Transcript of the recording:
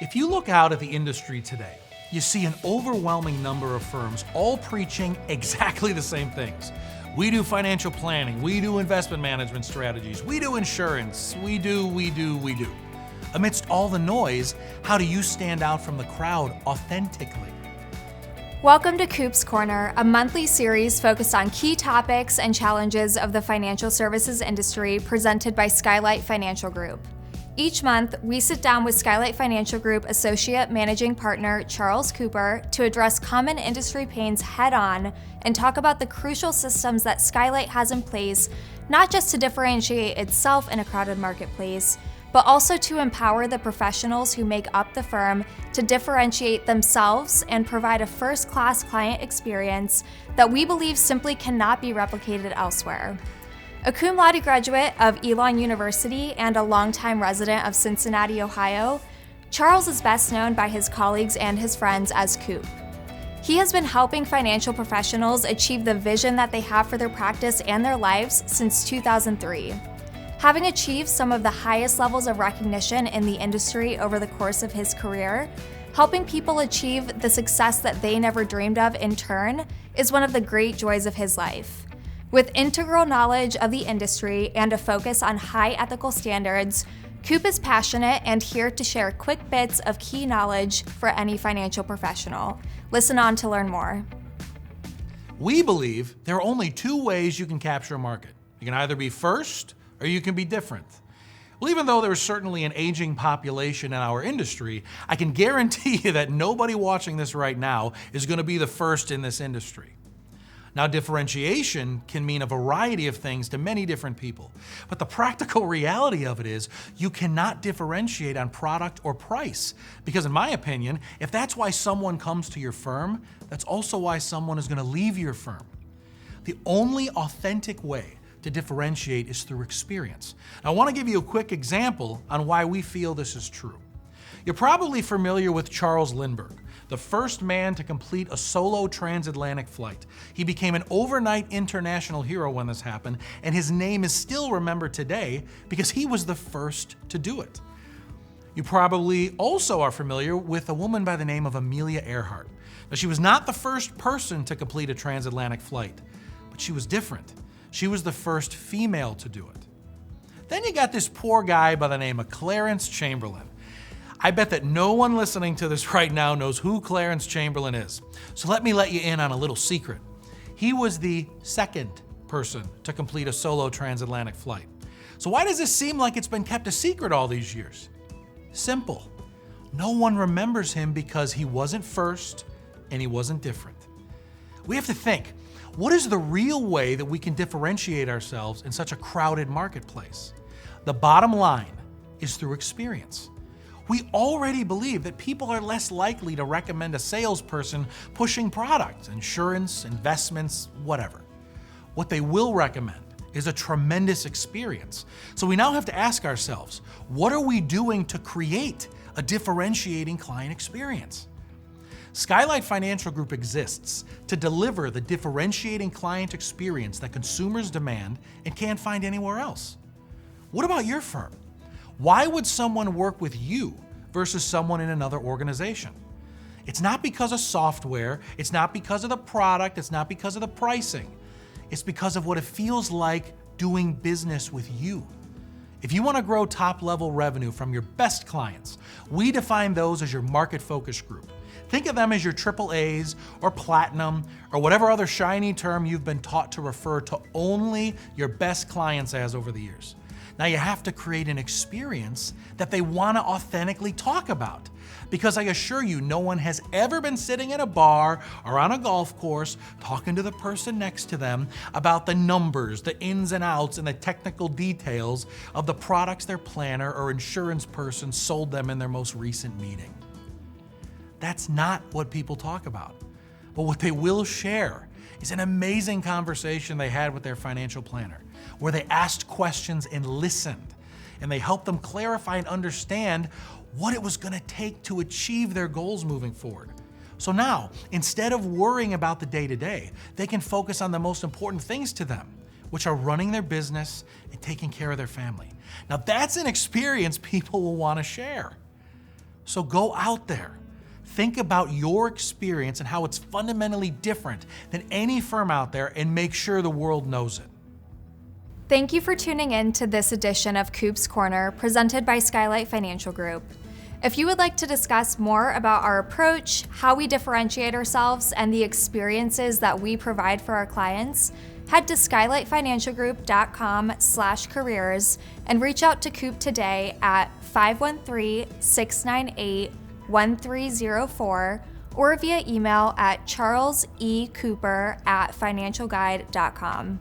If you look out at the industry today, you see an overwhelming number of firms all preaching exactly the same things. We do financial planning, we do investment management strategies, we do insurance, we do. Amidst all the noise, how do you stand out from the crowd authentically? Welcome to Coop's Corner, a monthly series focused on key topics and challenges of the financial services industry presented by Skylight Financial Group. Each month, we sit down with Skylight Financial Group Associate Managing Partner Charles Cooper to address common industry pains head-on and talk about the crucial systems that Skylight has in place, not just to differentiate itself in a crowded marketplace, but also to empower the professionals who make up the firm to differentiate themselves and provide a first-class client experience that we believe simply cannot be replicated elsewhere. A cum laude graduate of Elon University and a longtime resident of Cincinnati, Ohio, Charles is best known by his colleagues and his friends as Coop. He has been helping financial professionals achieve the vision that they have for their practice and their lives since 2003. Having achieved some of the highest levels of recognition in the industry over the course of his career, helping people achieve the success that they never dreamed of in turn is one of the great joys of his life. With integral knowledge of the industry and a focus on high ethical standards, Coop is passionate and here to share quick bits of key knowledge for any financial professional. Listen on to learn more. We believe there are only two ways you can capture a market. You can either be first or you can be different. Well, even though there is certainly an aging population in our industry, I can guarantee you that nobody watching this right now is going to be the first in this industry. Now, differentiation can mean a variety of things to many different people, but the practical reality of it is you cannot differentiate on product or price, because in my opinion, if that's why someone comes to your firm, that's also why someone is going to leave your firm. The only authentic way to differentiate is through experience. Now, I want to give you a quick example on why we feel this is true. You're probably familiar with Charles Lindbergh, the first man to complete a solo transatlantic flight. He became an overnight international hero when this happened, and his name is still remembered today because he was the first to do it. You probably also are familiar with a woman by the name of Amelia Earhart. Now, she was not the first person to complete a transatlantic flight, but she was different. She was the first female to do it. Then you got this poor guy by the name of Clarence Chamberlain. I bet that no one listening to this right now knows who Clarence Chamberlain is. So let me let you in on a little secret. He was the second person to complete a solo transatlantic flight. So why does this seem like it's been kept a secret all these years? Simple. No one remembers him because he wasn't first and he wasn't different. We have to think, what is the real way that we can differentiate ourselves in such a crowded marketplace? The bottom line is through experience. We already believe that people are less likely to recommend a salesperson pushing products, insurance, investments, whatever. What they will recommend is a tremendous experience. So we now have to ask ourselves, what are we doing to create a differentiating client experience? Skylight Financial Group exists to deliver the differentiating client experience that consumers demand and can't find anywhere else. What about your firm? Why would someone work with you versus someone in another organization? It's not because of software, it's not because of the product, it's not because of the pricing. It's because of what it feels like doing business with you. If you want to grow top-level revenue from your best clients, we define those as your market focus group. Think of them as your AAAs or platinum or whatever other shiny term you've been taught to refer to only your best clients as over the years. Now you have to create an experience that they want to authentically talk about. Because I assure you, no one has ever been sitting at a bar or on a golf course talking to the person next to them about the numbers, the ins and outs, and the technical details of the products their planner or insurance person sold them in their most recent meeting. That's not what people talk about. But what they will share is an amazing conversation they had with their financial planner, where they asked questions and listened, and they helped them clarify and understand what it was going to take to achieve their goals moving forward. So now, instead of worrying about the day-to-day, they can focus on the most important things to them, which are running their business and taking care of their family. Now that's an experience people will want to share. So go out there. Think about your experience and how it's fundamentally different than any firm out there, and make sure the world knows it. Thank you for tuning in to this edition of Coop's Corner, presented by Skylight Financial Group. If you would like to discuss more about our approach, how we differentiate ourselves, and the experiences that we provide for our clients, head to skylightfinancialgroup.com/careers and reach out to Coop today at 513-698-1304 or via email at charlesecooper@financialguide.com.